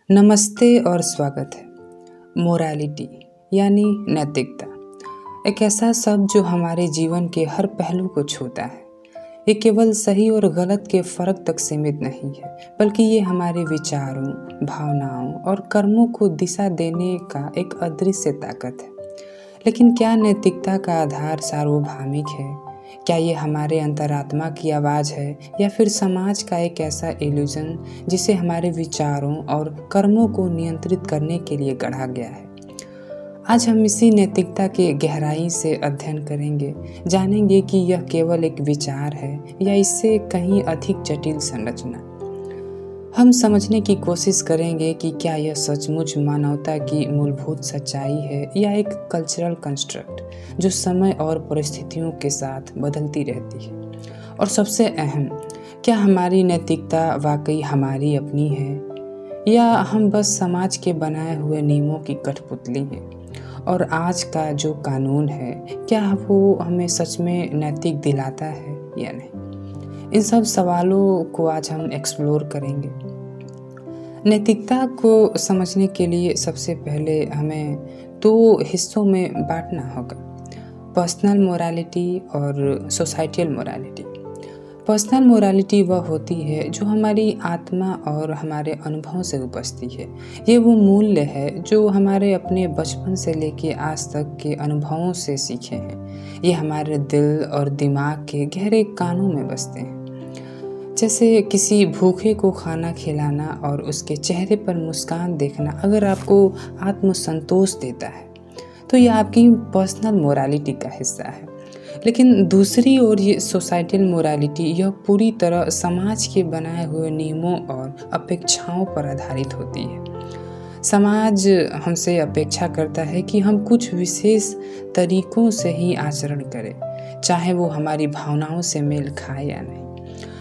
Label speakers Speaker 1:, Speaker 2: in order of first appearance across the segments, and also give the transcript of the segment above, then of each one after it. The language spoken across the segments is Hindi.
Speaker 1: नमस्ते और स्वागत है। मोरालिटी यानी नैतिकता एक ऐसा शब्द जो हमारे जीवन के हर पहलू को छूता है। ये केवल सही और गलत के फ़र्क तक सीमित नहीं है, बल्कि ये हमारे विचारों, भावनाओं और कर्मों को दिशा देने का एक अदृश्य ताकत है। लेकिन क्या नैतिकता का आधार सार्वभौमिक है? क्या ये हमारे अंतरात्मा की आवाज़ है या फिर समाज का एक ऐसा इल्यूजन जिसे हमारे विचारों और कर्मों को नियंत्रित करने के लिए गढ़ा गया है? आज हम इसी नैतिकता के गहराई से अध्ययन करेंगे, जानेंगे कि यह केवल एक विचार है या इससे कहीं अधिक जटिल संरचना। हम समझने की कोशिश करेंगे कि क्या यह सचमुच मानवता की मूलभूत सच्चाई है या एक कल्चरल कंस्ट्रक्ट जो समय और परिस्थितियों के साथ बदलती रहती है। और सबसे अहम, क्या हमारी नैतिकता वाकई हमारी अपनी है या हम बस समाज के बनाए हुए नियमों की कठपुतली हैं। और आज का जो कानून है, क्या वो हमें सच में नैतिक दिलाता है या नहीं? इन सब सवालों को आज हम एक्सप्लोर करेंगे। नैतिकता को समझने के लिए सबसे पहले हमें दो हिस्सों में बांटना होगा, पर्सनल मोरालिटी और सोसाइटल मोरालिटी। पर्सनल मोरालिटी वह होती है जो हमारी आत्मा और हमारे अनुभवों से उपजती है। ये वो मूल्य है जो हमारे अपने बचपन से लेके आज तक के अनुभवों से सीखे हैं। ये हमारे दिल और दिमाग के गहरे कानों में बसते हैं। जैसे किसी भूखे को खाना खिलाना और उसके चेहरे पर मुस्कान देखना अगर आपको आत्मसंतोष देता है तो यह आपकी पर्सनल मोरालिटी का हिस्सा है। लेकिन दूसरी ओर ये सोसाइटल मोरालिटी, यह पूरी तरह समाज के बनाए हुए नियमों और अपेक्षाओं पर आधारित होती है। समाज हमसे अपेक्षा करता है कि हम कुछ विशेष तरीकों से ही आचरण करें, चाहे वो हमारी भावनाओं से मेल खाए या नहीं।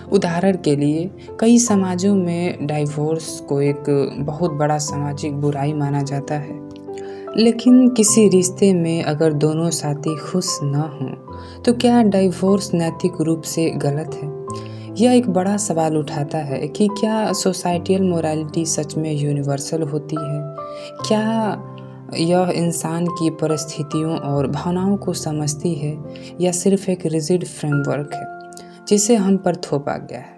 Speaker 1: उदाहरण के लिए, कई समाजों में डाइवोर्स को एक बहुत बड़ा सामाजिक बुराई माना जाता है। लेकिन किसी रिश्ते में अगर दोनों साथी खुश न हों तो क्या डाइवोर्स नैतिक रूप से गलत है? यह एक बड़ा सवाल उठाता है कि क्या सोसाइटल मोरालिटी सच में यूनिवर्सल होती है? क्या यह इंसान की परिस्थितियों और भावनाओं को समझती है या सिर्फ एक रिजिड फ्रेमवर्क है जिसे हम पर थोपा गया है?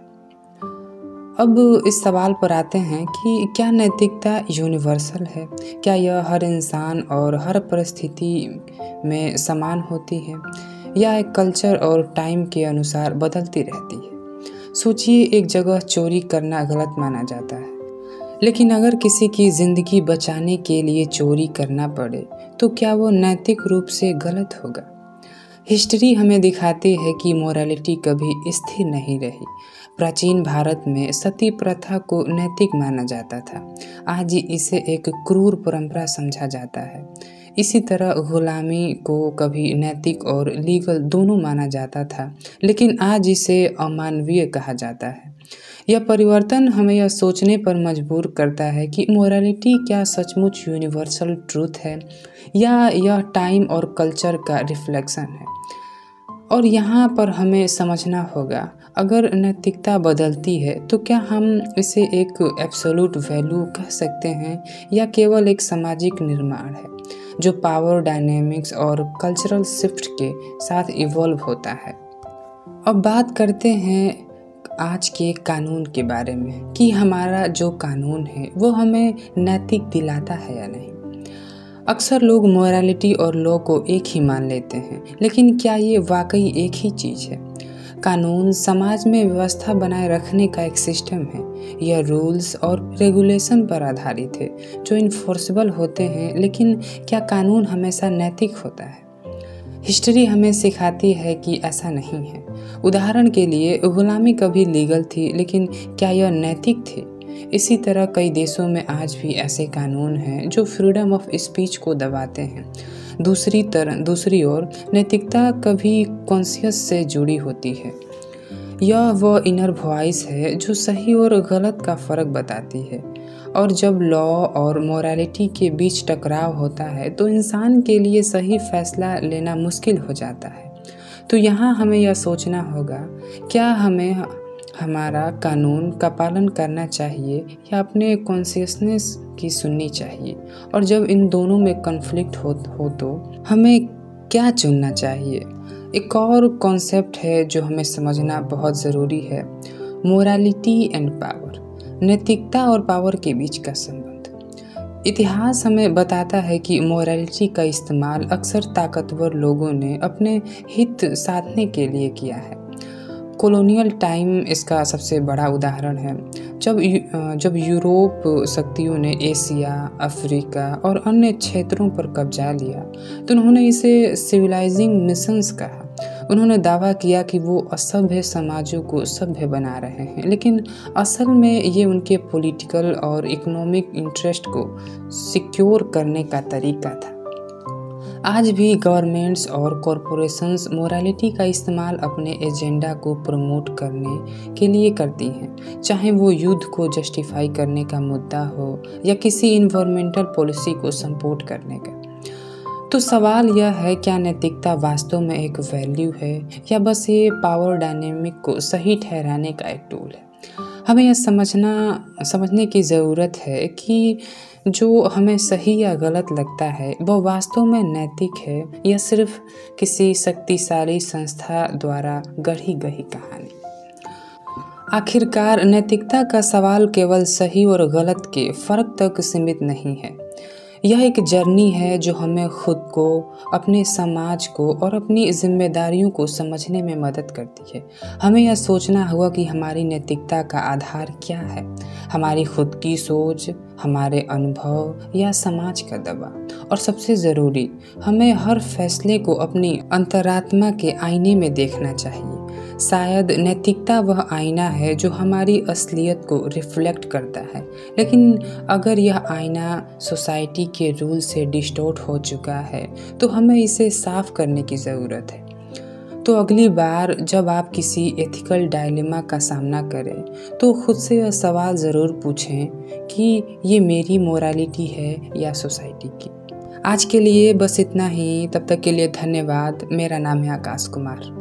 Speaker 1: अब इस सवाल पर आते हैं कि क्या नैतिकता यूनिवर्सल है? क्या यह हर इंसान और हर परिस्थिति में समान होती है या एक कल्चर और टाइम के अनुसार बदलती रहती है? सोचिए, एक जगह चोरी करना गलत माना जाता है, लेकिन अगर किसी की ज़िंदगी बचाने के लिए चोरी करना पड़े तो क्या वो नैतिक रूप से गलत होगा? हिस्ट्री हमें दिखाती है कि मोरालिटी कभी स्थिर नहीं रही। प्राचीन भारत में सती प्रथा को नैतिक माना जाता था। आज इसे एक क्रूर परंपरा समझा जाता है। इसी तरह गुलामी को कभी नैतिक और लीगल दोनों माना जाता था, लेकिन आज इसे अमानवीय कहा जाता है। यह परिवर्तन हमें यह सोचने पर मजबूर करता है कि मोरालिटी क्या सचमुच यूनिवर्सल ट्रूथ है या यह टाइम और कल्चर का रिफ्लेक्शन है। और यहाँ पर हमें समझना होगा, अगर नैतिकता बदलती है तो क्या हम इसे एक एब्सोल्यूट वैल्यू कह सकते हैं या केवल एक सामाजिक निर्माण है जो पावर डायनेमिक्स और कल्चरल शिफ्ट के साथ इवॉल्व होता है। अब बात करते हैं आज के कानून के बारे में कि हमारा जो कानून है वो हमें नैतिक दिलाता है या नहीं। अक्सर लोग मोरालिटी और लॉ को एक ही मान लेते हैं, लेकिन क्या ये वाकई एक ही चीज़ है? कानून समाज में व्यवस्था बनाए रखने का एक सिस्टम है। यह रूल्स और रेगुलेशन पर आधारित है जो इन्फोर्सेबल होते हैं, लेकिन क्या कानून हमेशा नैतिक होता है? हिस्ट्री हमें सिखाती है कि ऐसा नहीं है। उदाहरण के लिए, गुलामी कभी लीगल थी, लेकिन क्या यह नैतिक थी? इसी तरह कई देशों में आज भी ऐसे कानून हैं जो फ्रीडम ऑफ स्पीच को दबाते हैं। दूसरी ओर नैतिकता कभी कॉन्शियस से जुड़ी होती है। यह वह इनर वॉइस है जो सही और गलत का फ़र्क बताती है। और जब लॉ और मोरालिटी के बीच टकराव होता है तो इंसान के लिए सही फैसला लेना मुश्किल हो जाता है। तो यहाँ हमें यह सोचना होगा, क्या हमें हमारा कानून का पालन करना चाहिए या अपने कॉन्शियसनेस की सुननी चाहिए, और जब इन दोनों में कॉन्फ्लिक्ट हो तो हमें क्या चुनना चाहिए। एक और कॉन्सेप्ट है जो हमें समझना बहुत ज़रूरी है, मोरालिटी एंड पावर, नैतिकता और पावर के बीच का संबंध। इतिहास हमें बताता है कि मोरालिटी का इस्तेमाल अक्सर ताकतवर लोगों ने अपने हित साधने के लिए किया है। कॉलोनियल टाइम इसका सबसे बड़ा उदाहरण है। जब यूरोप शक्तियों ने एशिया, अफ्रीका और अन्य क्षेत्रों पर कब्जा लिया तो उन्होंने इसे सिविलाइजिंग मिशंस कहा। उन्होंने दावा किया कि वो असभ्य समाजों को सभ्य बना रहे हैं, लेकिन असल में ये उनके पॉलिटिकल और इकोनॉमिक इंटरेस्ट को सिक्योर करने का तरीका था। आज भी गवर्नमेंट्स और कॉरपोरेशंस मोरालिटी का इस्तेमाल अपने एजेंडा को प्रमोट करने के लिए करती हैं, चाहे वो युद्ध को जस्टिफाई करने का मुद्दा हो या किसी इन्वायरमेंटल पॉलिसी को सपोर्ट करने का। तो सवाल यह है, क्या नैतिकता वास्तव में एक वैल्यू है या बस ये पावर डायनेमिक को सही ठहराने का एक टूल है। हमें यह समझने की ज़रूरत है कि जो हमें सही या गलत लगता है वह वास्तव में नैतिक है या सिर्फ किसी शक्तिशाली संस्था द्वारा गढ़ी गई कहानी। आखिरकार नैतिकता का सवाल केवल सही और गलत के फ़र्क तक सीमित नहीं है। यह एक जर्नी है जो हमें खुद को, अपने समाज को और अपनी जिम्मेदारियों को समझने में मदद करती है। हमें यह सोचना होगा कि हमारी नैतिकता का आधार क्या है, हमारी खुद की सोच, हमारे अनुभव या समाज का दबाव। और सबसे ज़रूरी, हमें हर फैसले को अपनी अंतरात्मा के आईने में देखना चाहिए। शायद नैतिकता वह आईना है जो हमारी असलियत को रिफ्लेक्ट करता है, लेकिन अगर यह आईना सोसाइटी के रूल से डिस्टॉर्ट हो चुका है तो हमें इसे साफ करने की ज़रूरत है। तो अगली बार जब आप किसी एथिकल डायलेमा का सामना करें तो खुद से यह सवाल ज़रूर पूछें कि ये मेरी मोरालिटी है या सोसाइटी की। आज के लिए बस इतना ही। तब तक के लिए धन्यवाद। मेरा नाम है आकाश कुमार।